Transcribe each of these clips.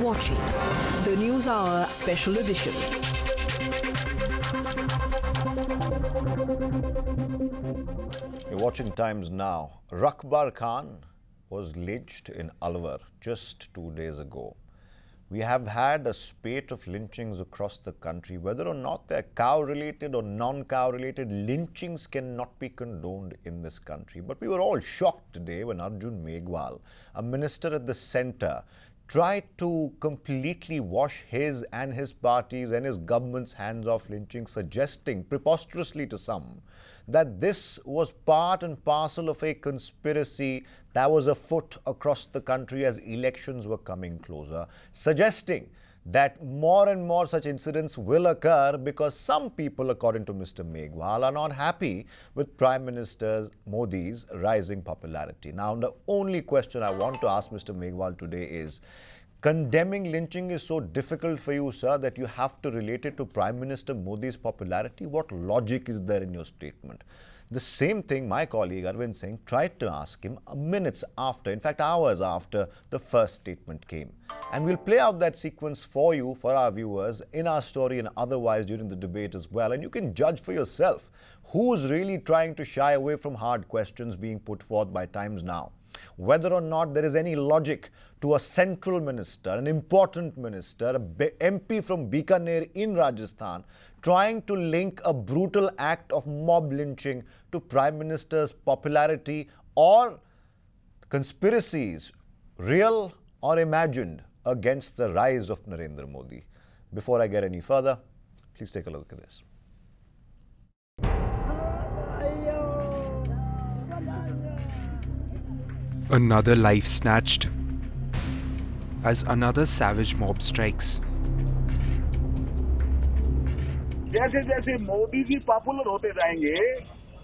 watching the Newshour Special Edition. You're watching Times Now. Rakbar Khan was lynched in Alwar just 2 days ago. We have had a spate of lynchings across the country. Whether or not they're cow-related or non-cow-related, lynchings cannot be condoned in this country. But we were all shocked today when Arjun Meghwal, a minister at the centre, tried to completely wash his and his party's and his government's hands off lynching, suggesting preposterously to some that this was part and parcel of a conspiracy that was afoot across the country as elections were coming closer, suggesting that more and more such incidents will occur because some people, according to Mr. Meghwal, are not happy with Prime Minister Modi's rising popularity. Now, the only question I want to ask Mr. Meghwal today is, condemning lynching is so difficult for you, sir, that you have to relate it to Prime Minister Modi's popularity? What logic is there in your statement? The same thing my colleague Arvind Singh tried to ask him minutes after, in fact hours after the first statement came. And we'll play out that sequence for you, for our viewers, in our story and otherwise during the debate as well. And you can judge for yourself who's really trying to shy away from hard questions being put forth by Times Now. Whether or not there is any logic to a central minister, an important minister, a MP from Bikaner in Rajasthan, trying to link a brutal act of mob lynching to Prime Minister's popularity or conspiracies, real or imagined, against the rise of Narendra Modi. Before I get any further, please take a look at this. Another life snatched as another savage mob strikes. जैसे जैसे Modi ji popular होते जाएंगे,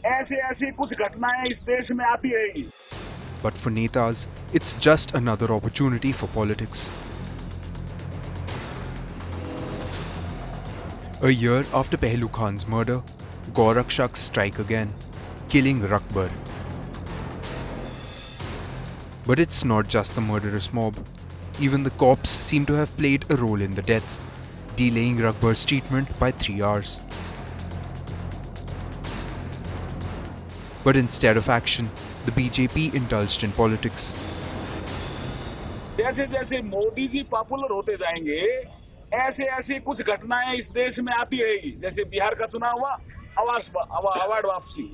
ऐसे ऐसे कुछ घटनाएं इस देश में आती रहेगी. But for netas, it's just another opportunity for politics. A year after Pehlu Khan's murder, Gorakshaks strike again, killing Rakbar. But it's not just the murderous mob. Even the cops seem to have played a role in the death, delaying Rakbar's treatment by 3 hours. But instead of action, the BJP indulged in politics. जैसे जैसे Modi ji popular होते जाएंगे, ऐसे ऐसे कुछ घटनाएं इस देश में आती रहेगी. जैसे बिहार का चुनाव हुआ, अवार्ड वापसी.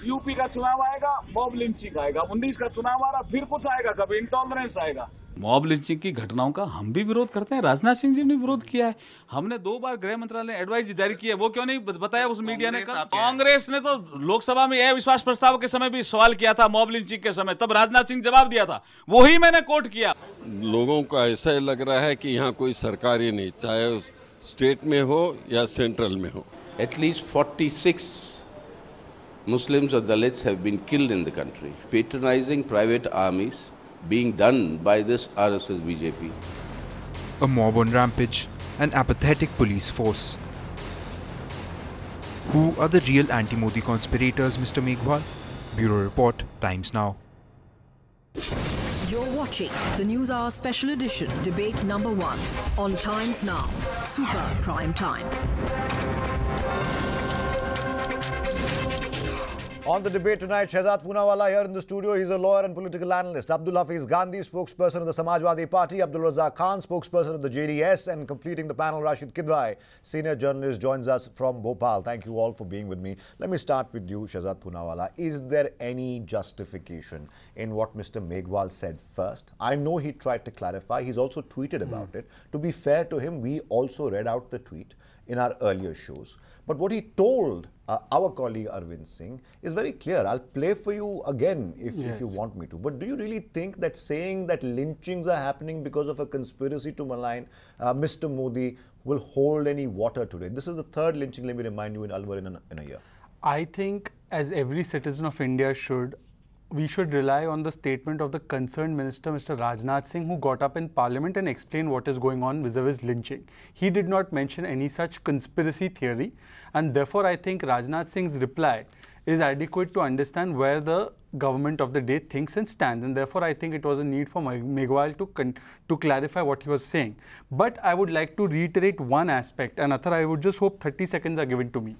यूपी का चुनाव आएगा, मॉब लिंचिंग आएगा. 19 का चुनाव आ रहा, फिर कुछ आएगा, कभी इंटॉलरेंस आएगा. मॉब लिंचिंग की घटनाओं का हम भी विरोध करते हैं. राजनाथ सिंह जी ने विरोध किया है. हमने 2 बार गृह मंत्रालय ने एडवाइस जारी की है. वो क्यों नहीं बताया उस मीडिया ने? कांग्रेस ने तो लोकसभा में अविश्वास प्रस्ताव के समय भी सवाल किया था, मॉब लिंचिंग के समय. तब राजनाथ सिंह जवाब दिया था, वही मैंने कोट किया. लोगों को ऐसा लग रहा है कि यहाँ कोई सरकार ही नहीं, चाहे स्टेट में हो या सेंट्रल में हो. At least 46 Muslims or Dalits have been killed in the country. Patronizing private armies being done by this RSS BJP. A mob on rampage, an apathetic police force. Who are the real anti-Modi conspirators, Mr. Meghwal? Bureau Report, Times Now. You're watching the Newshour Special Edition, debate number 1 on Times Now, Super Prime Time. On the debate tonight, Shehzad Poonawalla here in the studio. He's a lawyer and political analyst. Abdul Hafiz Gandhi, spokesperson of the Samajwadi Party. Abdul Razak Khan, spokesperson of the JDS. And completing the panel, Rashid Kidwai, senior journalist, joins us from Bhopal. Thank you all for being with me. Let me start with you, Shehzad Poonawalla. Is there any justification in what Mr. Meghwal said first? I know he tried to clarify. He's also tweeted about it. To be fair to him, we also read out the tweet in our earlier shows. But what he told our colleague Arvind Singh is very clear. I'll play for you again if you want me to. But do you really think that saying that lynchings are happening because of a conspiracy to malign Mr. Modi will hold any water today? This is the 3rd lynching, let me remind you, in Alwar in a year. I think, as every citizen of India should, we should rely on the statement of the concerned minister, Mr. Rajnath Singh, who got up in parliament and explained what is going on vis-a-vis lynching. He did not mention any such conspiracy theory, and therefore I think Rajnath Singh's reply is adequate to understand where the government of the day thinks and stands, and therefore I think it was a need for Megwal to clarify what he was saying. But I would like to reiterate one aspect, and Athar, I would just hope 30 seconds are given to me.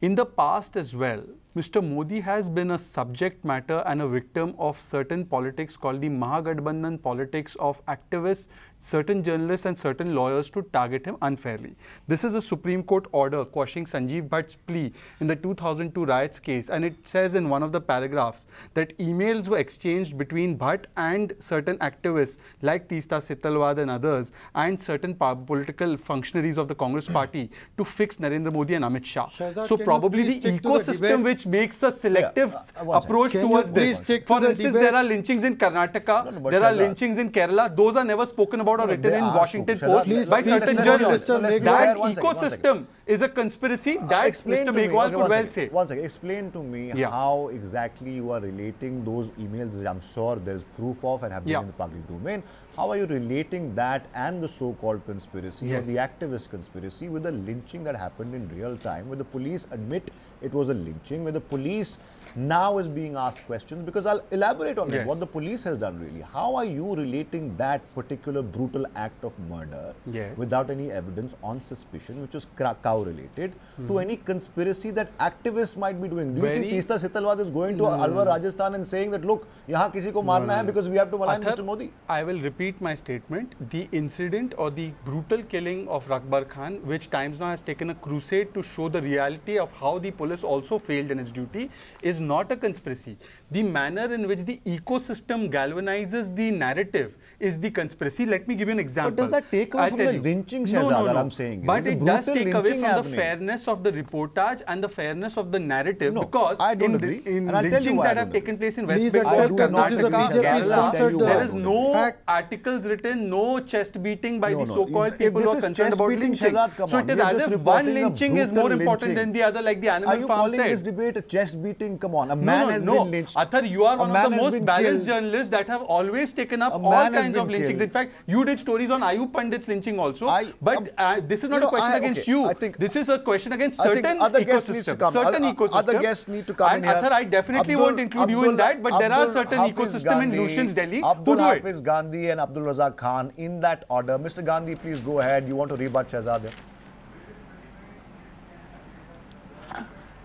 In the past as well, Mr. Modi has been a subject matter and a victim of certain politics called the Mahagathbandhan politics of activists, certain journalists and certain lawyers to target him unfairly. This is a Supreme Court order quashing Sanjeev Bhatt's plea in the 2002 riots case, and it says in one of the paragraphs that emails were exchanged between Bhatt and certain activists like Teesta Setalwad and others and certain political functionaries of the Congress party to fix Narendra Modi and Amit Shah. Shahzad, So probably the ecosystem which makes a selective approach towards this. For instance, there are lynchings in Karnataka, there are lynchings in Kerala. Those are never spoken about or written in Washington Post by certain journalists. That ecosystem is a conspiracy that Mr. Megwal could well say. One second, explain to me how exactly you are relating those emails, which I'm sure there's proof of and have been in the public domain. How are you relating that and the so-called conspiracy or the activist conspiracy with the lynching that happened in real time, where the police admit it was a lynching, where the police now is being asked questions? Because I'll elaborate on what the police has done really. How are you relating that particular brutal act of murder without any evidence on suspicion, which is cow-related, to any conspiracy that activists might be doing? Do you think Teesta Setalwad is going to Alwar, Rajasthan and saying that, look, yahan kisi ko marna hai because we have to malign Mr. Modi? I will repeat my statement. The incident or the brutal killing of Rakbar Khan, which Times Now has taken a crusade to show the reality of how the police also failed in its duty, is not a conspiracy. The manner in which the ecosystem galvanizes the narrative is the conspiracy. Let me give you an example. But does that take away from the lynching, Shahzad, I'm saying? But it does take away from the fairness of the reportage and the fairness of the narrative, because I don't agree. In lynchings that have taken place in West Bengal, Karnataka, Kerala, there is no articles written, no chest beating by the so-called people who are concerned about lynching. So it is as if one lynching is more important than the other, like the Animal Farm said. Are you calling this debate a chest beating? Come on, a man has been lynched. Athar, you are one of the most balanced journalists that have always taken up all kinds of lynchings. In fact, you did stories on Ayub Pandit's lynching also. But this is not a question against you. This is a question against certain ecosystems. Other guests need to come in here. Athar, I definitely won't include you in that, but there are certain ecosystems in Lucian's Delhi who do it. Hafiz Gandhi and Abdul Razak Khan, in that order. Mr. Gandhi, please go ahead. You want to rebut Shahzad?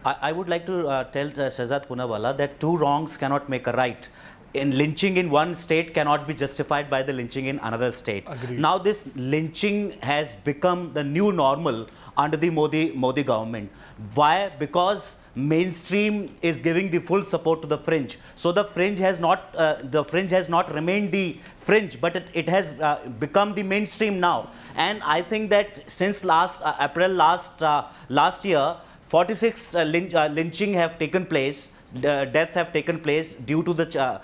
I would like to tell Shahzad Poonawalla that two wrongs cannot make a right. In lynching in one state cannot be justified by the lynching in another state. Agreed. Now this lynching has become the new normal under the Modi government. Why? Because mainstream is giving the full support to the fringe. So the fringe has not remained the fringe, but it has become the mainstream now. And I think that since April last year, 46 lynching have taken place. Deaths have taken place due to the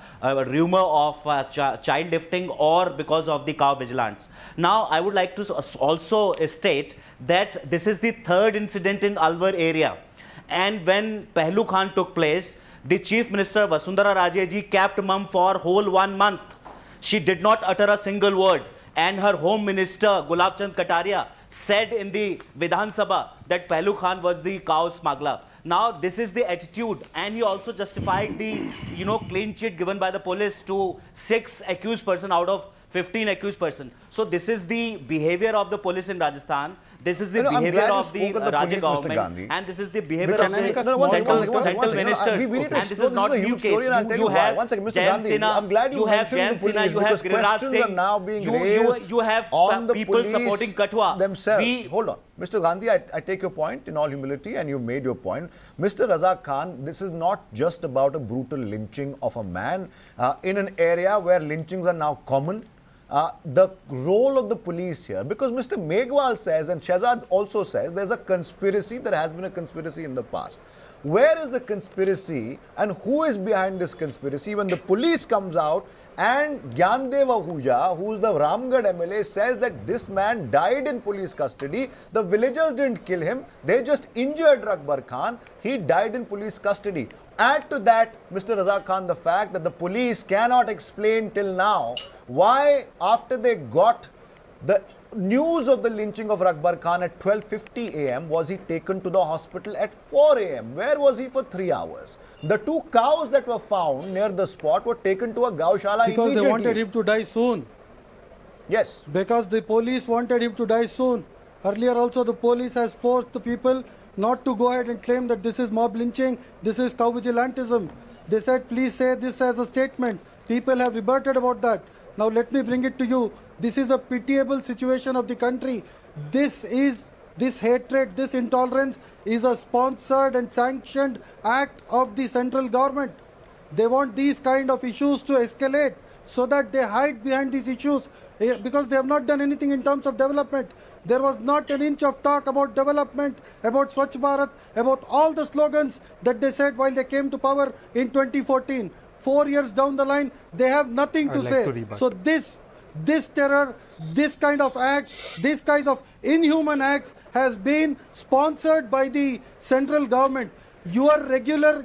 rumor of child lifting or because of the cow vigilance. Now, I would like to also state that this is the third incident in Alwar area. And when Pehlu Khan took place, the Chief Minister Vasundhara Raje ji kept mum for whole 1 month. She did not utter a single word. And her Home Minister Gulab Chand Kataria said in the Vidhan Sabha that Pehlu Khan was the cow smuggler. Now, this is the attitude, and he also justified the, clean sheet given by the police to 6 accused person out of 15 accused person. So this is the behavior of the police in Rajasthan. This is the behavior of the Raja government, and this is the behavior of the central ministers. And this is not a new case. You have Jan Sena, you have Giriraj Singh, you have people supporting Kathua themselves. Hold on. Mr. Gandhi, I take your point in all humility, and you've made your point. Mr. Razak Khan, this is not just about a brutal lynching of a man in an area where lynchings are now common. The role of the police here, because Mr. Megwal says, and Shahzad also says, there's a conspiracy, there has been a conspiracy in the past. Where is the conspiracy and who is behind this conspiracy when the police comes out and Gyandev Ahuja, who's the Ramgarh MLA, says that this man died in police custody. The villagers didn't kill him, they just injured Rakbar Khan. He died in police custody. Add to that, Mr. Razak Khan, the fact that the police cannot explain till now why, after they got the news of the lynching of Rakbar Khan at 12:50 a.m. was he taken to the hospital at 4 a.m. Where was he for 3 hours? The 2 cows that were found near the spot were taken to a Gaushala because immediately. They wanted him to die soon. Yes. Because the police wanted him to die soon. Earlier also the police has forced the people not to go ahead and claim that this is mob lynching, this is cow vigilantism. They said, please say this as a statement. People have rebutted about that. Now let me bring it to you. This is a pitiable situation of the country. This hatred, this intolerance is a sponsored and sanctioned act of the central government. They want these kind of issues to escalate so that they hide behind these issues because they have not done anything in terms of development. There was not an inch of talk about development, about Swachh Bharat, about all the slogans that they said while they came to power in 2014. 4 years down the line, they have nothing to say. So this terror, this kind of acts, this kinds of inhuman acts has been sponsored by the central government. Your regular,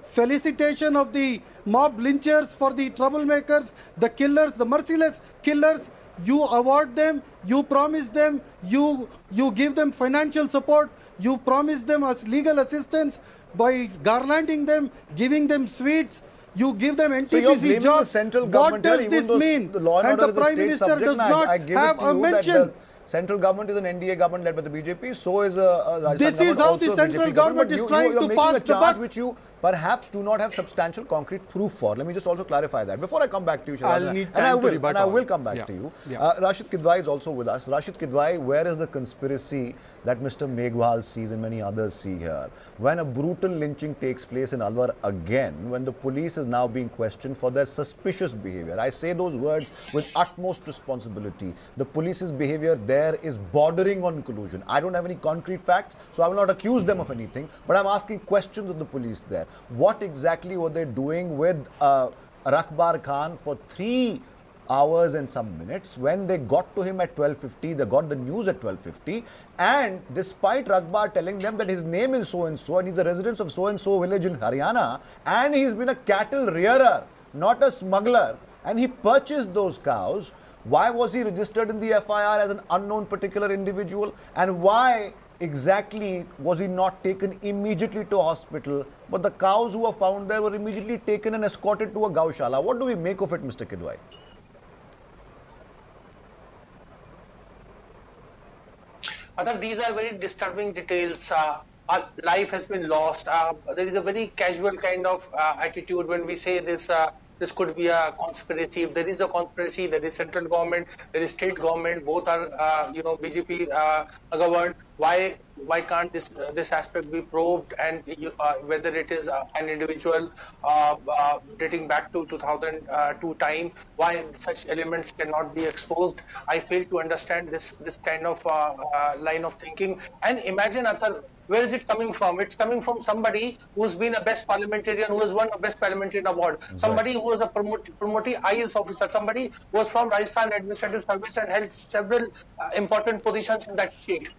felicitation of the mob lynchers for the troublemakers, the killers, the merciless killers, you award them, you promise them, you give them financial support, you promise them as legal assistance by garlanding them, giving them sweets, you give them NTPC jobs. What does this mean? And the Prime Minister does not have a mention. Central government is an NDA government led by the BJP. So is Rajasthan This is how the central government is trying to pass the buck, which you perhaps do not have substantial concrete proof for. Let me just also clarify that before I come back to you, Shahzad. And I will come back to you. Rashid Kidwai is also with us. Rashid Kidwai, where is the conspiracy that Mr. Meghwal sees and many others see here? When a brutal lynching takes place in Alwar again, when the police is now being questioned for their suspicious behavior. I say those words with utmost responsibility. The police's behavior there is bordering on collusion. I don't have any concrete facts, so I will not accuse them of anything, but I'm asking questions of the police there. What exactly were they doing with Rakbar Khan for 3 hours and some minutes? When they got to him at 12:50, they got the news at 12:50, and despite Rakbar telling them that his name is so and so and he's a resident of so and so village in Haryana and he's been a cattle rearer, not a smuggler, and he purchased those cows, why was he registered in the FIR as an unknown particular individual, and why exactly was he not taken immediately to hospital, but the cows who were found there were immediately taken and escorted to a Gaushala? What do we make of it, Mr. Kidwai? I thought these are very disturbing details. Our life has been lost. There is a very casual kind of attitude when we say this. This could be a conspiracy. If there is a conspiracy, there is central government, there is state government. Both are, BJP governed. Why can't this aspect be probed? And whether it is an individual dating back to 2002 time, why such elements cannot be exposed? I fail to understand this kind of line of thinking. And imagine, Athar, where is it coming from? It's coming from somebody who's been a best parliamentarian, who has won a best parliamentarian award, somebody who was a promotee IAS officer, somebody who was from Rajasthan Administrative Service and held several important positions in that state.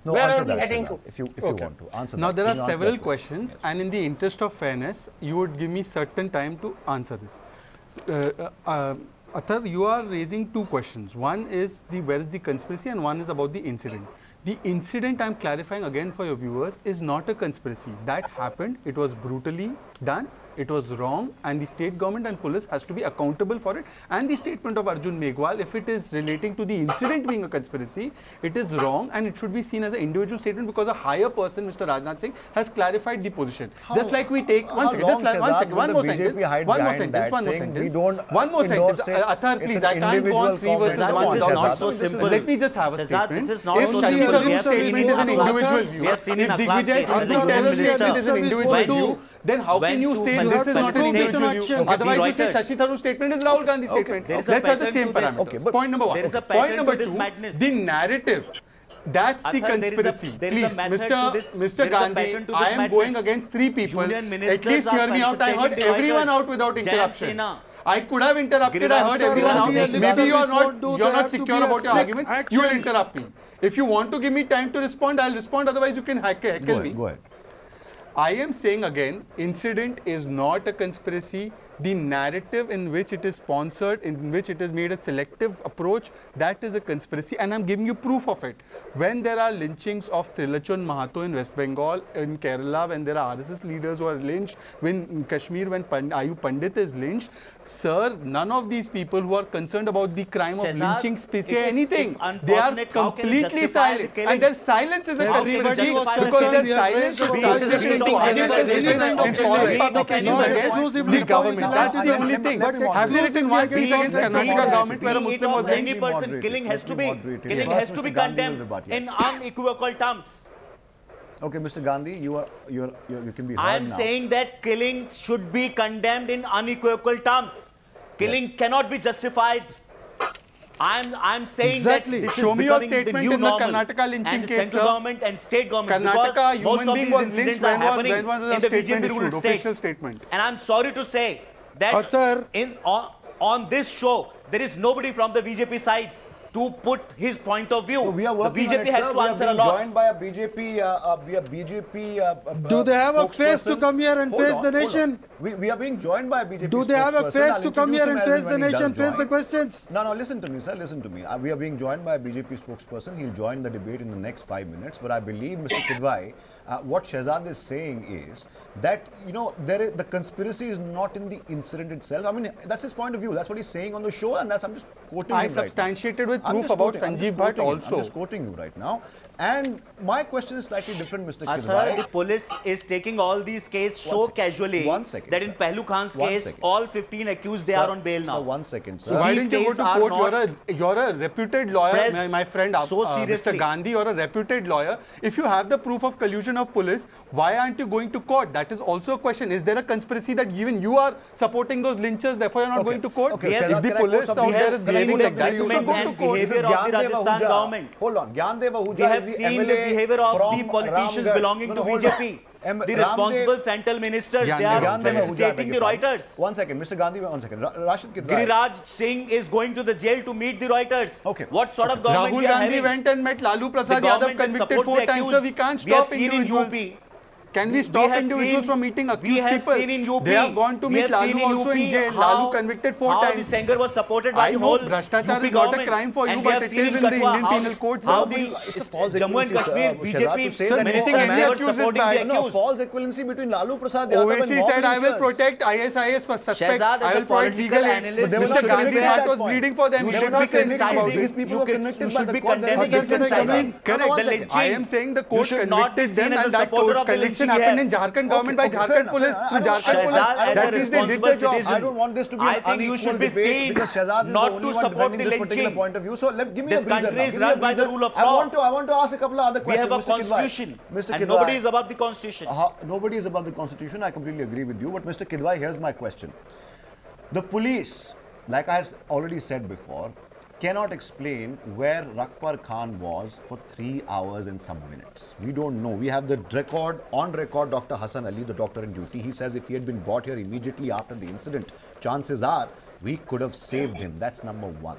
No, where answer are we that, heading to? If you want to answer now that. There are several questions, and in the interest of fairness, you would give me certain time to answer this. Athar, you are raising 2 questions. One is where is the conspiracy, and one is about the incident. The incident, I am clarifying again for your viewers, is not a conspiracy. That happened. It was brutally done. It was wrong, and the state government and police has to be accountable for it. And the statement of Arjun Meghwal, if it is relating to the incident being a conspiracy, it is wrong, and it should be seen as an individual statement because a higher person, Mr. Rajnath Singh, has clarified the position. Just like we take one more sentence. One more sentence. Athar, please, I can't go on 3 verses 1 not so simple. Let me just have a statement. This is not If so Shashi simple. Tharoor's statement is an individual view, if Digvijay's statement is an individual view, then how can you say this is not an individual view? Otherwise, you say Shashi Tharoor's statement is Rahul Gandhi's statement. Let's have the same parameters. Point number 1. Point number 2, the narrative. That's the conspiracy. Please, Mr. Gandhi, I am going against 3 people. At least hear me out. I heard everyone out without interruption. I could have interrupted. I heard everyone out. Maybe you are not secure about your argument. You will interrupt me. If you want to give me time to respond, I'll respond. Otherwise, you can heckle me. Go ahead. I am saying again, incident is not a conspiracy. The narrative in which it is sponsored, in which it is made a selective approach, that is a conspiracy, and I'm giving you proof of it. When there are lynchings of Trilachun Mahato in West Bengal, in Kerala, when there are RSS leaders who are lynched, when in Kashmir, when Ayub Pandit is lynched, sir, none of these people who are concerned about the crime of lynching say anything. They are completely silent, and their silence is a conspiracy because their silence is the government. That is the only thing. Have they written one piece against Karnataka government where a Muslim was any person killing has to be condemned in unequivocal terms. Okay, Mr. Gandhi, you can be heard I am now. saying that killing should be condemned in unequivocal terms. Killing cannot be justified. I'm saying that this Show is me your becoming statement the new in the normal. Karnataka lynching And the case, central sir. government and state government. Karnataka, Because most human of being these was incidents lynched. are When happening was in the the statement BJP ruled issued? state. Official statement. And I'm sorry to say that on this show, there is nobody from the BJP side to put his point of view. So we are working the BJP on it, has sir. to answer a We are being lot. joined by a BJP. Do they have a face to come here and face the nation? We are being joined by a BJP. Do they have a face I'll to come here and introduce face him the as nation, when he does face the join. questions? No, listen to me, sir. Listen to me. We are being joined by a BJP spokesperson. He'll join the debate in the next 5 minutes. But I believe, Mr. Kidwai, what Shehzad is saying is that, the conspiracy is not in the incident itself. I mean, that's his point of view. That's what he's saying on the show, and I'm just quoting him right now. I substantiated with proof about Sanjeev Bhatt also. I'm just quoting you right now. And my question is slightly different, Mr. Athar, Kidwai. the police is taking all these cases so casually that in Pehlu Khan's case, all 15 accused, they are on bail now. So 1 second, sir. So why didn't you go to court? You're a reputed lawyer, my friend, seriously. Mr. Gandhi, you're a reputed lawyer. If you have the proof of collusion of police, why aren't you going to court? That is also a question. Is there a conspiracy that even you are supporting those lynchers, therefore you're not going to court? Okay, if the police out there is behaving like that, you should go to court. Behavior of the Rajasthan government. Hold on. Gyandev Ahuja We have is the seen MLA the behavior of from the politicians Ramgarh. belonging to BJP. The responsible central ministers, they are felicitating the Reuters. 1 second, Mr. Gandhi, 1 second. Rashid Kidwai. Giriraj Singh is going to the jail to meet the Reuters. Okay. What sort of government Rahul we are Gandhi having? went and met Lalu Prasad The Yadav, government that convicted supports 4 the times, so we accused, can't we have stop seen in individuals. UP. Can we stop individuals from meeting accused people? They have gone to meet Lalu also in jail. Lalu convicted 4 times. How Sengar was supported by the whole Bhrashtachar UP is not a government. crime for you, And but we it have is seen in the Katwa Indian Penal Code. how sir. the It's a false Jammu and Kashmir BJP It's were supporting the no, accused. false equivalency between Lalu Prasad Yadav and OAC said, I will protect ISIS suspects. Shehzad, I will provide legal aid. Mr. Gandhi Bhatt was bleeding for them. You should not say anything about These it. people were convicted by the court. Correct. I am saying the court convicted them, and that conviction happened in Jharkhand government by Jharkhand police. That is they did the job. I don't want this to be I an think you unequal should be debate seen because Shehzad is not the only to one support defending the this particular lynching. point of view. So give me This a breather country now. is Give me a run by the breather. rule of I law. want to ask a couple of other We questions. have a Mr. Kidwai. constitution, Mr. and Kidwai. nobody is above the constitution. Nobody is above the constitution. I completely agree with you. But Mr. Kidwai, here's my question. The police, like I had already said before, cannot explain where Rakbar Khan was for 3 hours and some minutes. We don't know. We have the on record, Dr. Hassan Ali, the doctor in duty. He says if he had been brought here immediately after the incident, chances are we could have saved him. That's number one.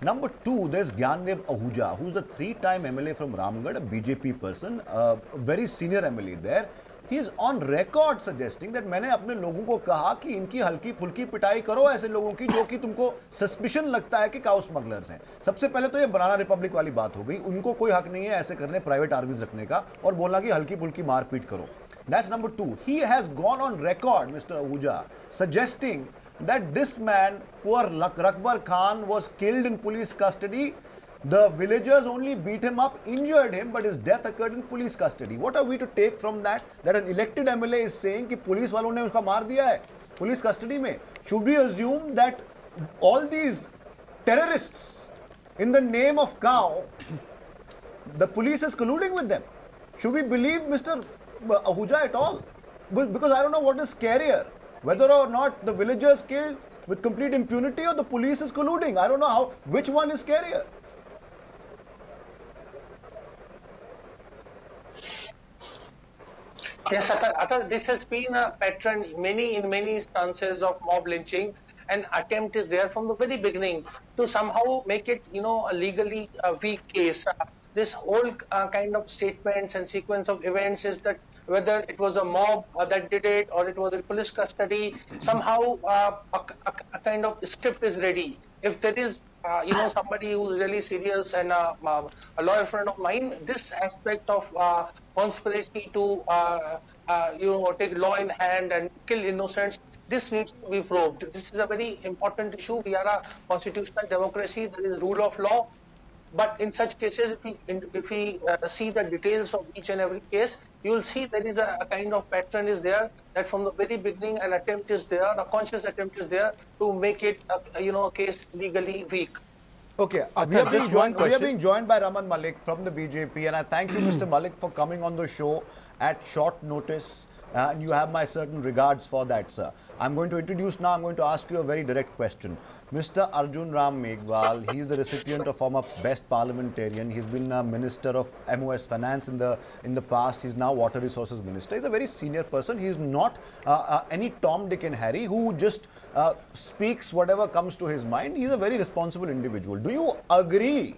Number two, there's Gyandev Ahuja, who's the 3-time MLA from Ramgarh, a BJP person, a very senior MLA there. He is on record suggesting that मैंने अपने लोगों को कहा कि इनकी हल्की फुल्की पिटाई करो ऐसे लोगों की जो कि तुमको सस्पिशन लगता है कि काउ स्मगलर्स हैं। सबसे पहले तो ये बनाना रिपब्लिक वाली बात हो गई। उनको कोई हक नहीं है ऐसे करने प्राइवेट आर्मीज रखने का और बोलना कि हल्की फुल्की मारपीट करो। That's number two. He has gone on record, Mr. Ahuja, suggesting that this man, poor Rakbar Khan, was killed in police custody. The villagers only beat him up, injured him, but his death occurred in police custody. What are we to take from that? That an elected MLA is saying कि police वालों ने उसका मार दिया है police custody में. Should we assume that all these terrorists, in the name of cow, the police is colluding with them? Should we believe Mr. Ahuja at all? Because I don't know what is scarier, whether or not the villagers killed with complete impunity or the police is colluding. I don't know which one is scarier. Yes, Athar, this has been a pattern in many instances of mob lynching. An attempt is there from the very beginning to somehow make it, a legally weak case. This whole kind of statements and sequence of events is that whether it was a mob that did it or it was in police custody, somehow a kind of script is ready. If there is somebody who's really serious and a lawyer friend of mine, this aspect of conspiracy to take law in hand and kill innocents, this needs to be probed. This is a very important issue. We are a constitutional democracy. There is rule of law. But in such cases, if we see the details of each and every case, you will see there is a kind of pattern is there, that from the very beginning an attempt is there, a conscious attempt is there to make it a case legally weak. Okay, we are being joined by Raman Malik from the BJP, and I thank you, Mr. Malik, for coming on the show at short notice, and you have my certain regards for that, sir. I'm going to introduce now, I'm going to ask you a very direct question. Mr. Arjun Ram Meghwal, he is the recipient of former best parliamentarian. He's been a minister of MOS Finance in the past. He's now Water Resources Minister. He's a very senior person. He's not any Tom, Dick and Harry who just speaks whatever comes to his mind. He's a very responsible individual. Do you agree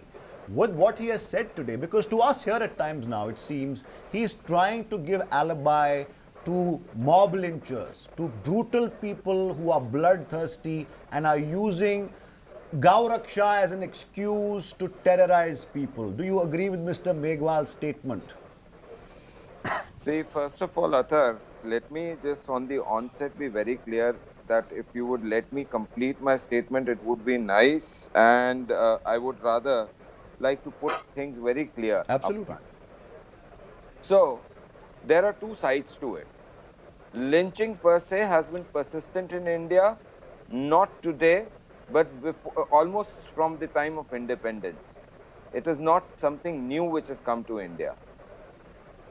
with what he has said today? Because to us here at times now, it seems he's trying to give alibi to mob lynchers, to brutal people who are bloodthirsty and are using Gauraksha as an excuse to terrorize people. Do you agree with Mr. Meghwal's statement? See, first of all, Athar, let me just on the onset be very clear that if you would let me complete my statement, it would be nice, and I would rather like to put things very clear. Absolutely. So, there are two sides to it. Lynching per se has been persistent in India, not today, but before, almost from the time of independence. It is not something new which has come to India.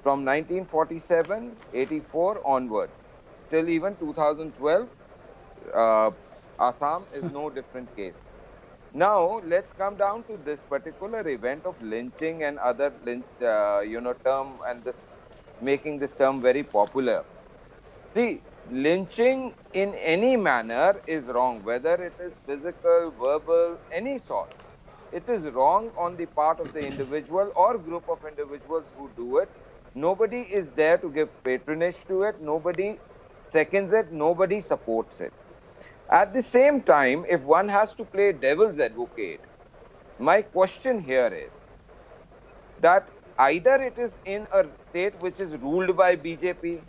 From 1947, 84 onwards, till even 2012, Assam is no different case. Now, let's come down to this particular event of lynching and other term, and this making this term very popular. See, lynching in any manner is wrong, whether it is physical, verbal, any sort. It is wrong on the part of the individual or group of individuals who do it. Nobody is there to give patronage to it. Nobody seconds it. Nobody supports it. At the same time, if one has to play devil's advocate, my question here is that either it is in a state which is ruled by BJP,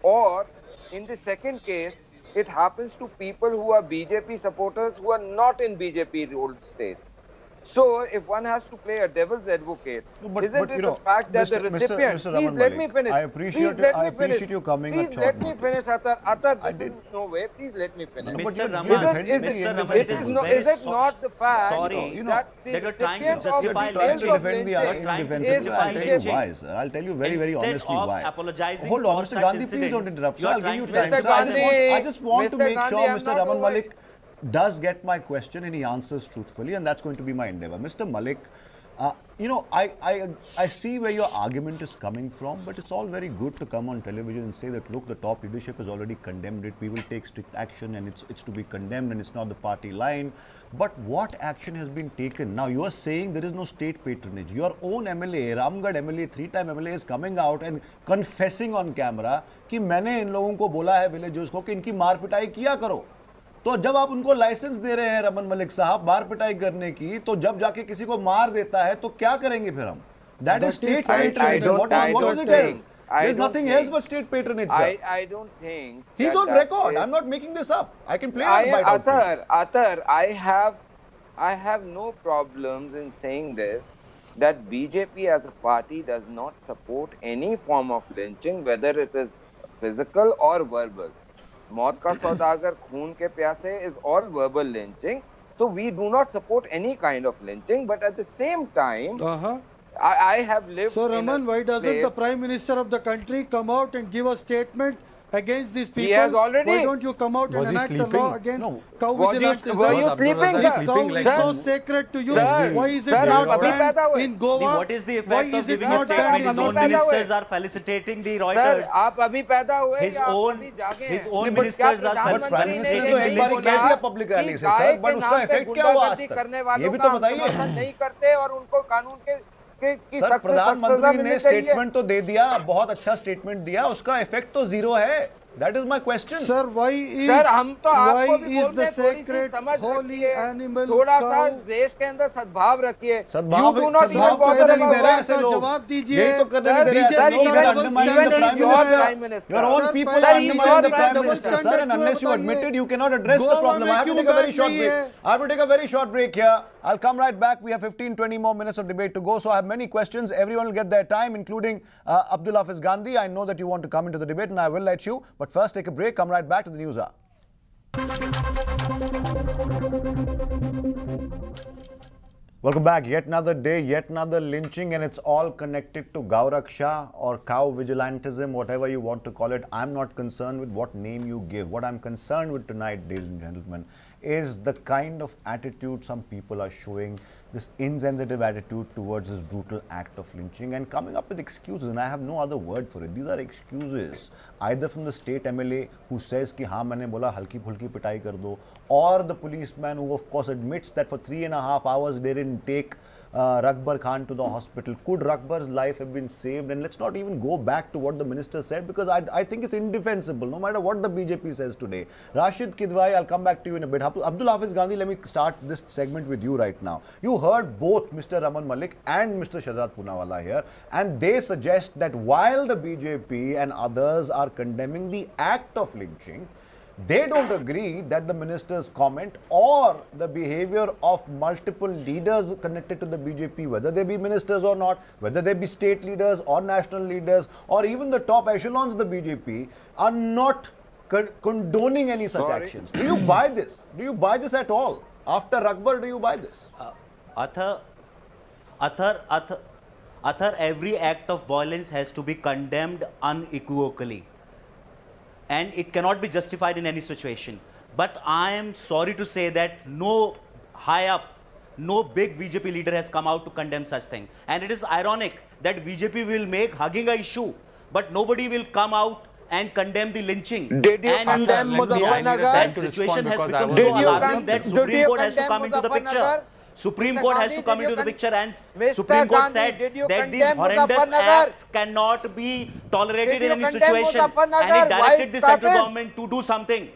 or in the second case, it happens to people who are BJP supporters who are not in BJP ruled state. So, if one has to play a devil's advocate, isn't it the fact that the recipient... Please let me finish. I appreciate you coming at short. Please let me finish, Athar. This is no way. Please let me finish. Mr. Raman, is it not the fact that the recipient of lynching... I'll tell you very honestly why. Hold on, Mr. Gandhi, please don't interrupt. Sir, I'll give you time. I just want to make sure Mr. Raman Malik does get my question and he answers truthfully, and that's going to be my endeavor. Mr. Malik, I see where your argument is coming from, but it's all very good to come on television and say that, look, the top leadership has already condemned it, we will take strict action, and it's to be condemned, and it's not the party line. But what action has been taken? Now, you are saying there is no state patronage. Your own MLA, Ramgarh MLA, 3-time MLA is coming out and confessing on camera कि मैंने इन लोगों को बोला है villagers को कि इनकी मार पिटाई किया करो. तो जब आप उनको लाइसेंस दे रहे हैं रमन मलिक साहब मार पिटाई करने की, तो जब जाके किसी को मार देता है तो क्या करेंगे फिर हम? That is state patronage. What is it else? There's nothing else but state patronage, sir. I don't think he's on record. I'm not making this up. I can play it. Athar, I have no problems in saying this, that BJP as a party does not support any form of lynching, whether it is physical or verbal. मौत का सौदागर खून के प्यासे is all verbal lynching. So we do not support any kind of lynching, but at the same time, I have lived. So Raman, why doesn't the Prime Minister of the country come out and give a statement against these people? He has already. Why don't you come out and enact a law against cow vigilantism? Were you sleeping, sir? If cow is so sacred to you, why is it not banned in Goa? What is the effect of giving a statement? His own ministers are felicitating the Reuters. आप अभी पैदा हुए his own ministers are felicitating the lynching. public rally से, sir, but उसका effect क्या हुआ आज तक? ये भी तो बताइए. नहीं करते और उनको कानून के की सर, प्रधानमंत्री ने स्टेटमेंट तो दे दिया, बहुत अच्छा स्टेटमेंट दिया, उसका इफेक्ट तो जीरो है. That is my question. Sir, why is the sacred holy animal थोड़ा सा cow? देश के अंदर सद्भाव रखिए. सद्भाव ऐसा जवाब दीजिए. यही तो करने नहीं दे रहा है. Your own people are undermining the Prime Minister, sir, and unless you admit it, you cannot address the problem. I have to take a very short break. I have to take a very short break here. I'll come right back. We have 15-20 more minutes of debate to go, so I have many questions. Everyone will get their time, including Abdul Hafiz Gandhi. I know that you want to come into the debate, and I will let you. But first, take a break. Come right back to the Newshour. Welcome back. Yet another day, yet another lynching, and it's all connected to Gauraksha or cow vigilantism, whatever you want to call it. I'm not concerned with what name you give. What I'm concerned with tonight, ladies and gentlemen, is the kind of attitude some people are showing, this insensitive attitude towards this brutal act of lynching and coming up with excuses, and I have no other word for it. These are excuses, either from the state MLA who says ki haan maine bola halki phulki pitai kar do, or the policeman who of course admits that for 3.5 hours they didn't take Rakbar Khan to the hospital. Could Rakbar's life have been saved? And let's not even go back to what the minister said, because I think it's indefensible, no matter what the BJP says today. Rashid Kidwai, I'll come back to you in a bit. Abdul Hafiz Gandhi, let me start this segment with you right now. You heard both Mr. Raman Malik and Mr. Shahzad Poonawalla here, and they suggest that while the BJP and others are condemning the act of lynching, they don't agree that the minister's comment or the behavior of multiple leaders connected to the BJP, whether they be ministers or not, whether they be state leaders or national leaders or even the top echelons of the BJP, are not condoning any such actions. Do you buy this? Do you buy this at all? After Rakbar, do you buy this? Athar, every act of violence has to be condemned unequivocally. And it cannot be justified in any situation. But I am sorry to say that no high up, no big BJP leader has come out to condemn such thing. And it is ironic that BJP will make hugging a issue, but nobody will come out and condemn the lynching. Did you condemn Muzaffarnagar? That situation has become so alarming that Supreme Court has to come into the picture. Supreme Court has to come into the picture, and Supreme Court said that these horrendous acts cannot be tolerated in any situation, and it directed the central government to do something.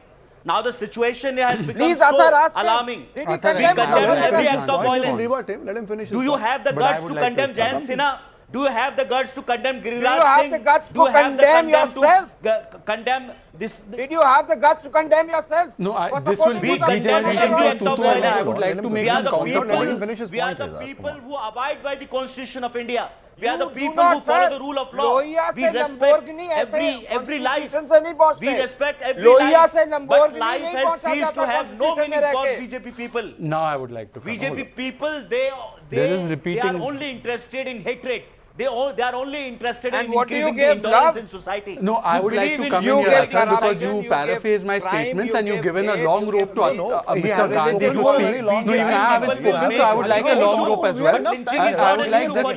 Now the situation has become so alarming. We condemn every act of violence. Let him finish. Do you have the guts to condemn Jayant Sinha? Do you have the guts to condemn Giriraj Singh? Do you have the guts to condemn yourself? Condemn this. Did you have the guts to condemn yourself? No, this will be degeneration to Tutu, and I would like to make some counter. We are the people who abide by the Constitution of India. We are the people who follow the rule of law. We respect every life. We respect every life. But life has ceased to have no meaning for BJP people. Now I would like to. BJP people, they are only interested in hatred. They are only interested in increasing the intolerance in society. No, I would like to come in here because you paraphrase my statements and you've given a long rope to Mr. Gandhi to speak. No, even I haven't spoken, so I would like a long rope as well. I would like just,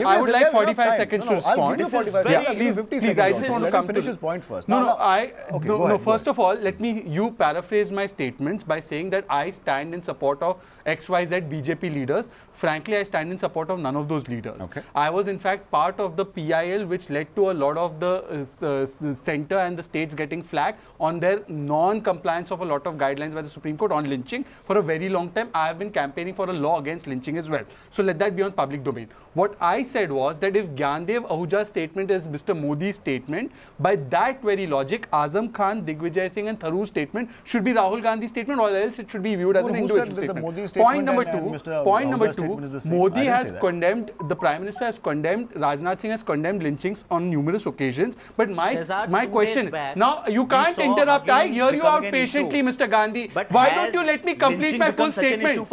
I would like 45 seconds to respond. Please, I just want to come finish his point first. No, first of all, you paraphrase my statements by saying that I stand in support of XYZ BJP leaders. Frankly, I stand in support of none of those leaders. Okay. I was in fact part of the PIL which led to a lot of the center and the states getting flack on their non-compliance of a lot of guidelines by the Supreme Court on lynching. For a very long time, I have been campaigning for a law against lynching as well. So let that be on public domain. What I said was that if Gyandev Ahuja's statement is Mr. Modi's statement, by that very logic, Azam Khan, Digvijay Singh and Tharoor's statement should be Rahul Gandhi's statement, or else it should be viewed as an individual statement. Point number two, Modi has condemned, the Prime Minister has condemned, Rajnath Singh has condemned lynchings on numerous occasions. But my question, now you can't interrupt, I hear you out patiently, Mr. Gandhi. Why don't you let me complete my full statement?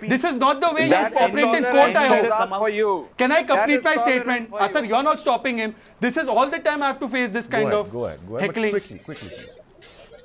This is not the way you operate in court, I hope. Can I complete my statement? Athar, you're not stopping him. This is all the time I have to face this kind of heckling. Quickly, please.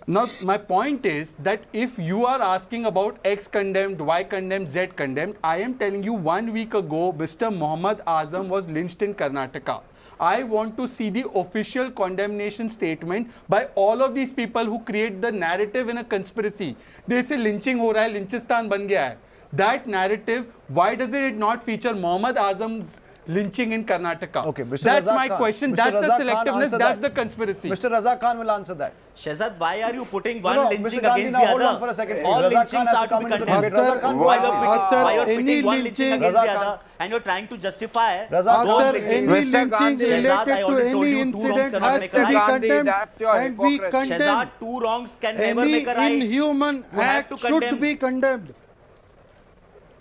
Now, my point is that if you are asking about X condemned, Y condemned, Z condemned, I am telling you 1 week ago, Mr. Muhammad Azam was lynched in Karnataka. I want to see the official condemnation statement by all of these people who create the narrative in a conspiracy. They say lynching ho raha hai, lynchistan ban gaya hai. That narrative, why does it not feature Muhammad Azam's lynching in Karnataka. Okay, Mr. That's Raza my Khan. question. Mr. That's Raza the Khan, selectiveness. answer That's that. the conspiracy. Mr. Raza Khan will answer that. Shehzad, why are you putting one No, lynching Mr. Gandhi, against now the hold other? on for a second. All Raza lynchings Khan has are to to come be into the condemned. debate. Raza Khan, go Why ahead. you're any pitting one lynching lynching against Raza the Khan. other and you're trying to justify Raza Khan, After any Mr. lynching Gandhi. related Shehzad, I to already told any you, 2 wrongs incident cannot has make to a be right. condemned, That's your and we hypocrisy. condemn. Shehzad, 2 wrongs can never Any make a right. inhuman You have act to should condemn. be condemned.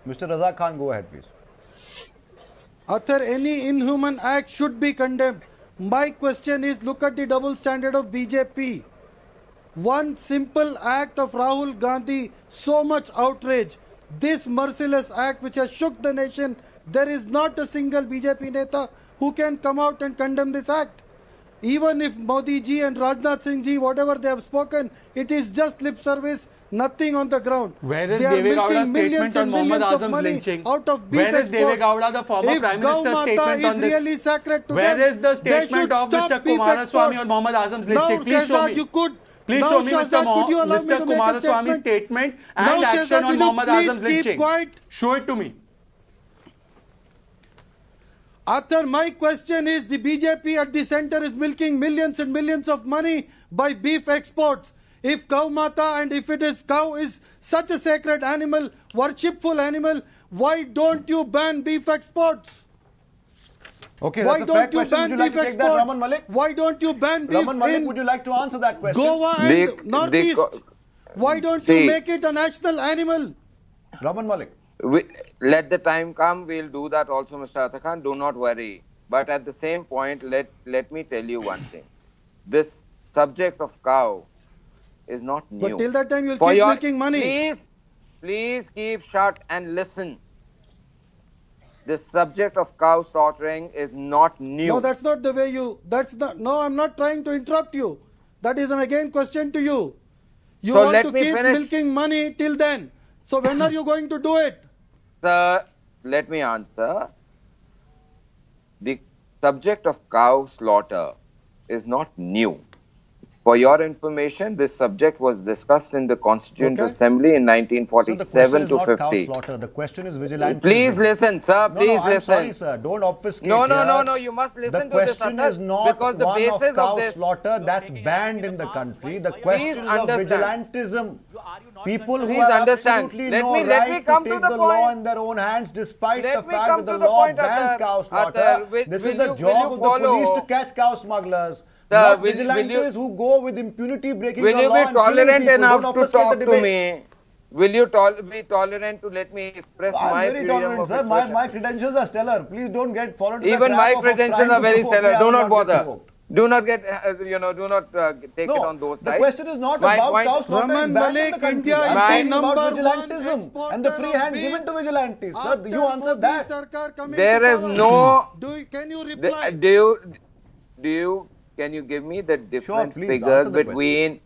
Mr. Raza Khan, go ahead, please. Arthur, any inhuman act should be condemned. My question is, look at the double standard of BJP. One simple act of Rahul Gandhi, so much outrage. This merciless act which has shook the nation, there is not a single BJP neta who can come out and condemn this act. Even if Modi ji and Rajnath Singh ji, whatever they have spoken, it is just lip service, nothing on the ground. Where is They are Deve Gowda's milking millions statement on and Mohammad millions of Azam's money lynching? out of beef Where is Deve exports. Gowda, the former If Prime Gau Minister's Mata statement on is this? really sacred to Where them, is the they statement should of stop Mr. beef Kumaraswamy exports. on Mohammad Azam's Now, lynching? Please show Shehzad, me. you could. Please Now, show me, Shehzad, Mr. could you allow me Mr. to make a Kumaraswamy's statement and Now, action Shehzad, on will you Mohammad please Azam's keep lynching. quiet? Show it to me. Arthur, my question is, the BJP at the center is milking millions and millions of money by beef exports. If Gau Mata and if it is cow is such a sacred animal, worshipful animal, why don't you ban beef exports? Okay, Why that's a fair don't you question. ban Would you like beef to take that, exports? Raman Malik? Why don't you ban beef Raman Malik, in would you like to answer that question? Goa and Northeast? Why don't you make it a national animal? Raman Malik. Let the time come, we'll do that also, Mr. Atakan. Do not worry. But at the same point, let me tell you one thing. This subject of cow is not new. But till that time, you'll keep making money. Please keep shut and listen. The subject of cow slaughtering is not new. No, that's not the way you. That's not. No, I'm not trying to interrupt you. That is an again question to you. You So want let to me keep finish. milking money till then. So when are you going to do it? Sir, let me answer. The subject of cow slaughter is not new. For your information, this subject was discussed in the Constituent Assembly in 1947 to 50. The question is vigilantism. Please listen, sir. Please listen. I'm sorry, sir. Don't obfuscate. No. You must listen to this. The question is not because the one basis of cow of this. slaughter. That's banned in the country. The question is of vigilantism. People who Please have understand. absolutely Let no me right come to to take the the law point. in their own hands, despite Let the me fact come that to the the law point, bans Atar. cow slaughter. Atar, This will is the you job of the follow? police to catch cow smugglers. Sir, Not will vigilantes who go with impunity breaking Will the you law be and killing tolerant people. enough Don't to obfuscate talk the to debate. me? Will you be tolerant to let me express I'm my very freedom tolerant, of sir. expression? My credentials are stellar. Please don't fall into the Even trap my of credentials trying are to very provoke me. stellar. I Do will not get bother. provoked. Do not get, do not take it on those The sides. question is not My about point- cow slaughter. It's Raman banned in Malik, the country. India is I'm the talking number about one vigilantism and the free exporter hand of given to beef vigilantes. Sir, after you answered Modi that. Sarkar coming There to is power. no. Can you reply? Can you give me the different please, figures answer the between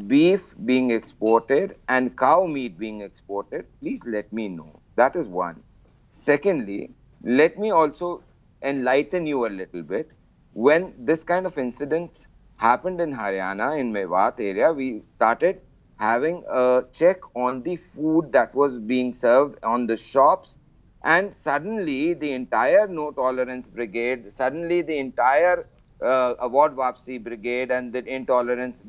beef being exported and cow meat being exported? Please let me know. That is one. Secondly, let me also enlighten you a little bit. When this kind of incidents happened in Haryana, in Mewat area, we started having a check on the food that was being served on the shops, and suddenly the entire no tolerance brigade, suddenly the entire award Wapsi brigade and the intolerance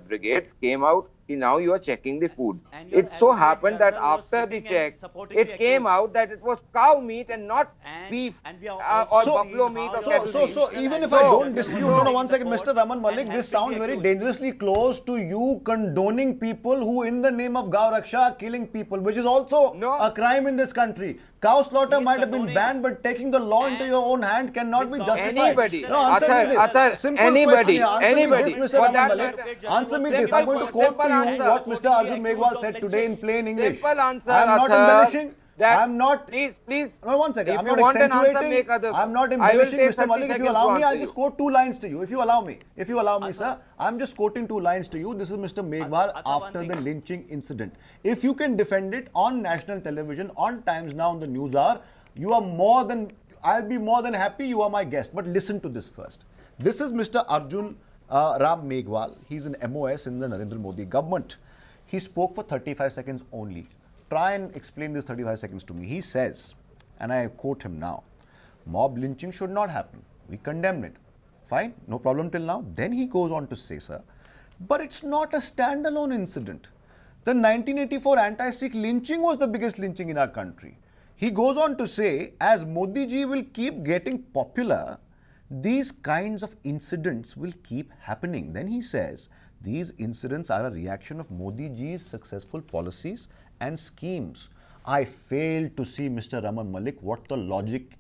brigades came out. Now you are checking the food. It so happened that after the check, it came out that it was cow meat and not beef or buffalo meat or cattle meat. So even if I don't dispute, no, 1 second, Mr. Raman Malik, this sounds very dangerously close to you condoning people who in the name of Gau Raksha are killing people, which is also a crime in this country. Cow slaughter might have been banned, but taking the law into your own hands cannot be justified. Anybody. No, answer me this. Simple Anybody. question. Answer me this, Mr. Raman Malik. Answer me this. I'm going to quote to you what Mr. Arjun Meghwal said today in plain English. Simple answer, I'm not embellishing. I'm not. Please. No, 1 second. If I'm you not want an answer, accentuating. make others. I'm not I will embellishing, take Mr. 30 Malik. If you seconds allow to me, I'll answer just you. quote 2 lines to you. If you allow me. If you allow me, sir. I'm just quoting 2 lines to you. This is Mr. Meghwal after the lynching incident. If you can defend it on national television, on Times Now, on the Newshour, you are more than. I'll be more than happy. You are my guest. But listen to this first. This is Mr. Arjun Ram Meghwal. He's an MOS in the Narendra Modi government. He spoke for 35 seconds only. Try and explain this 35 seconds to me. He says, and I quote him now, Mob lynching should not happen. We condemn it. Fine, no problem till now. Then he goes on to say, sir, but it's not a standalone incident. The 1984 anti-Sikh lynching was the biggest lynching in our country. He goes on to say, as Modi ji will keep getting popular, these kinds of incidents will keep happening. Then he says, these incidents are a reaction of Modi ji's successful policies and schemes. I fail to see, Mr. Raman Malik, what the logic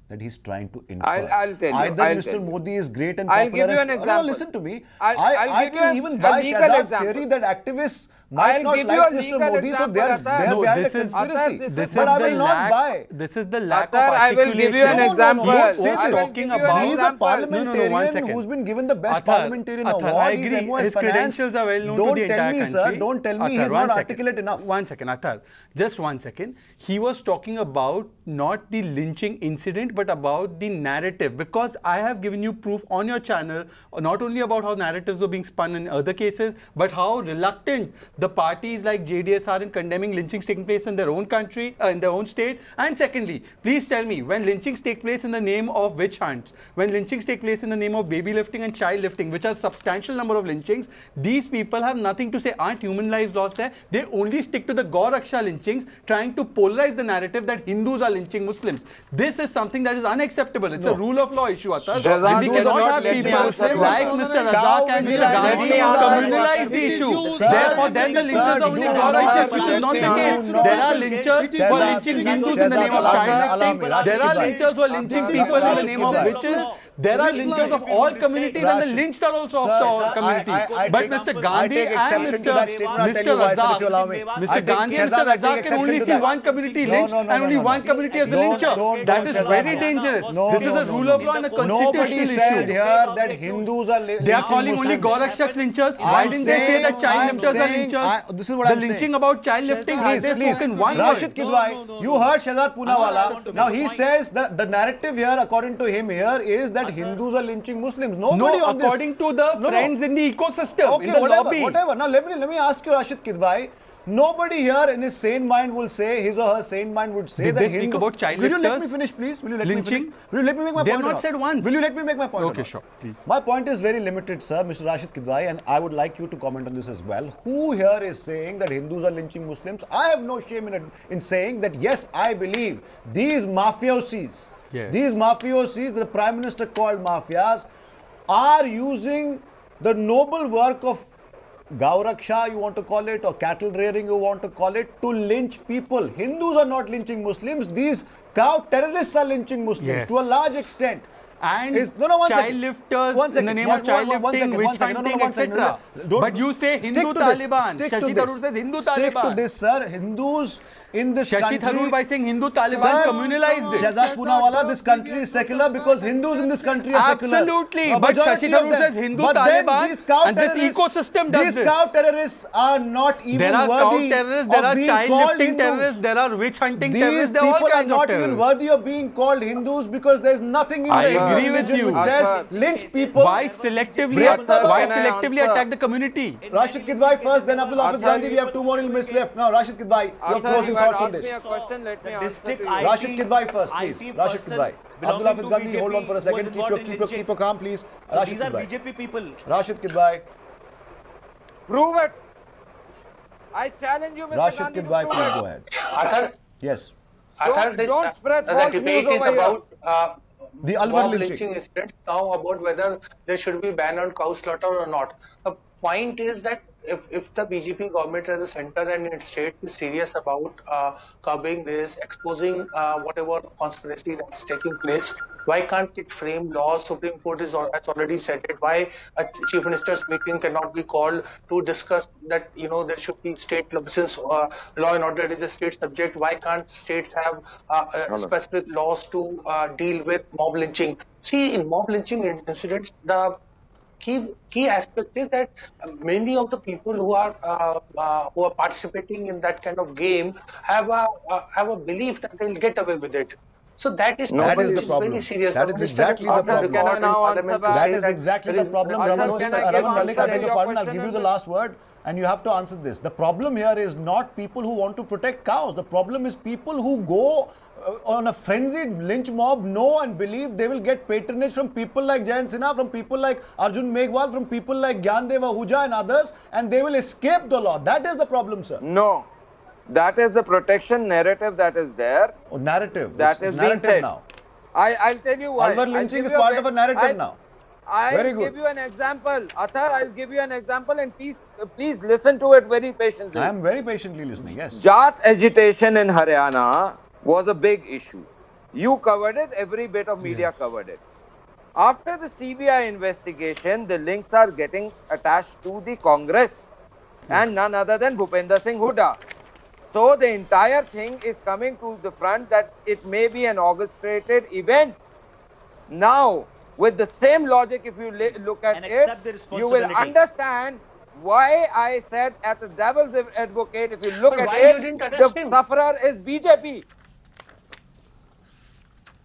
that he's trying to infer. I'll tell you. Either Mr. Modi is great and popular. I'll give you an example. No, listen to me. I'll I can even buy Shahzad's theory that activists might not like Mr. Modi, so they're behind the conspiracy. But I will not buy. This is the lack of I will give you an example. He is a parliamentarian who's been given the best parliamentarian award. His credentials are well known to the entire country. Sir, don't tell me he's not articulate enough. 1 second, Athar. Just 1 second. He was talking about not the lynching incident, but about the narrative. Because I have given you proof on your channel, not only about how narratives were being spun in other cases, but how reluctant the parties like JDS are in condemning lynchings taking place in their own country, in their own state. And secondly, please tell me, when lynchings take place in the name of witch hunts, when lynchings take place in the name of baby lifting and child lifting, which are substantial number of lynchings, these people have nothing to say. Aren't human lives lost there? They only stick to the Gauraksha lynchings, trying to polarize the narrative that Hindus are lynching Muslims. This is something that is unacceptable. It's a rule of law issue, Athar. We cannot have people like Mr. Razak and Mr. Gandhi communalize the issue. Therefore, then the lynchers are only Gauraksha, which is not the case. There are lynchers who are lynching Hindus in the name of child lifting. There are lynchers who are lynching people in the name of witches. There are lynchers of all communities, and the lynched are also of the community. But Mr. Gandhi and Mr. Razak can only see one community lynched and only one community as the lyncher. That is very dangerous. This is a rule of law and a constitutional issue. Nobody said here that Hindus are lynching. They are calling only Gauraksha lynchers. Why didn't they say that child lifters are lynchers? This is what I'm saying. The lynching about child lifting, have they spoken one word? Rashid Kidwai, you heard Shahzad Poonawala. Now he says that the narrative here, according to him here, is that Hindus are lynching Muslims. Nobody on this. According to the friends in the ecosystem, okay, in the lobby. Whatever. Now let me ask you, Rashid Kidwai. Nobody here in his sane mind will say, his or her sane mind would say that Hindu... about child Will you let me finish, please? Will you let me finish? Will you let me make my point? They have not said once. Will you let me make my point? Okay, sure. Please. My point is very limited, sir, Mr. Rashid Kidwai, and I would like you to comment on this as well. Who here is saying that Hindus are lynching Muslims? I have no shame in saying that, yes, I believe these mafiosis, the Prime Minister called mafias, are using the noble work of Gauraksha, you want to call it, or cattle rearing, you want to call it, to lynch people. Hindus are not lynching Muslims. These cow terrorists are lynching Muslims to a large extent. And child lifters in the name of child lifting, witch hunting, etc. But you say Hindu Taliban. Shashi Tharoor says Hindu Taliban. Stick to this, sir. Hindus in this country... Shashi Tharoor, by saying Hindu Taliban, communalized it. Shahzad Poonawala, this country is secular because Hindus in this country are secular. Absolutely. But Shashi Tharoor says Hindu Taliban, and this ecosystem does this. These cow terrorists are not even worthy of being called Hindus. There are child lifting terrorists, there are witch hunting terrorists, there are all kinds of terrorists. These people are not even worthy of being called Hindus because there is nothing in the agree with you. Which says lynch people. Why selectively attack the community? Rashid Kidwai first, then Abdul Hafiz Gandhi. We have 2 more minutes left. Now, Rashid Kidwai, your closing thoughts on this. Let me answer to you. Rashid Kidwai first, please. Rashid Kidwai. Abdul Hafiz Gandhi, hold on for a second. Keep your calm, please. Rashid Kidwai. These are BJP people. Rashid Kidwai. Prove it. I challenge you, Mr. Rashid Gandhi. Kidwai, please go ahead. Athar, yes. Don't spread false news over here. The debate is about the Alwar lynching incident, now about whether there should be ban on cow slaughter or not. The point is that if the BJP government at the center and in its state is serious about curbing this, exposing whatever conspiracy that's taking place, why can't it frame laws? Supreme Court has already said it. Why a chief minister's meeting cannot be called to discuss that, there should be state, since law and order is a state subject, why can't states have specific laws to deal with mob lynching? See, in mob lynching incidents, the key aspect is that many of the people who are participating in that kind of game have a belief that they'll get away with it. So that is the problem. Very serious. That is exactly the problem. That is exactly the problem. Raman Malik, I beg your pardon. I'll give you the last word. And you have to answer this. The problem here is not people who want to protect cows. The problem is people who go on a frenzied lynch mob know and believe they will get patronage from people like Jayant Sinha, from people like Arjun Meghwal, from people like Gyandev Ahuja and others, and they will escape the law. That is the problem, sir. No. That is the protection narrative that is there. Oh, narrative. That is being said. Now. I'll tell you why. Alwar lynching is part of a narrative now. I'll give you an example. Athar, I'll give you an example and please listen to it very patiently. I am very patiently listening, yes. Jat agitation in Haryana was a big issue. You covered it, every bit of media covered it. After the CBI investigation, the links are getting attached to the Congress and none other than Bhupender Singh Hooda. So the entire thing is coming to the front that it may be an orchestrated event. Now, with the same logic, if you look at it, you will understand why I said at the devil's advocate, if you look at it, the sufferer is BJP.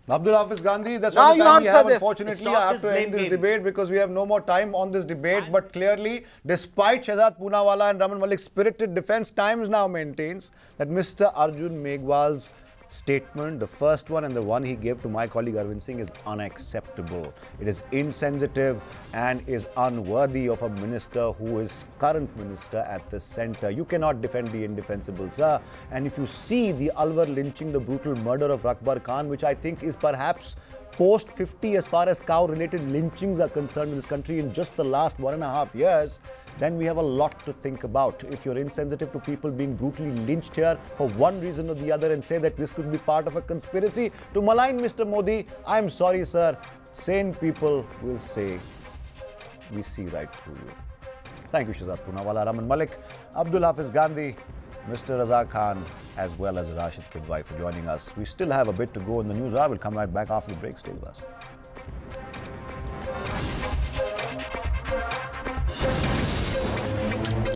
Abdul Hafiz Gandhi, that's all the time we have. Unfortunately, I have to end this debate because we have no more time on this debate. But clearly, despite Shehzad Poonawalla and Raman Malik's spirited defense, Times now maintains that Mr. Arjun Meghwal's statement, the first one and the one he gave to my colleague Arvind Singh, is unacceptable. It is insensitive and is unworthy of a minister who is current minister at the centre. You cannot defend the indefensible, sir. And if you see the Alwar lynching, the brutal murder of Rakbar Khan, which I think is perhaps post 50 as far as cow-related lynchings are concerned in this country in just the last 1.5 years, then we have a lot to think about. If you're insensitive to people being brutally lynched here for one reason or the other and say that this could be part of a conspiracy to malign Mr. Modi, I'm sorry, sir. Sane people will say, we see right through you. Thank you, Shehzad Poonawalla, Raman Malik, Abdul Hafiz Gandhi, Mr. Raza Khan, as well as Rashid Kidwai for joining us. We still have a bit to go in the news hour. We'll come right back after the break. Stay with us.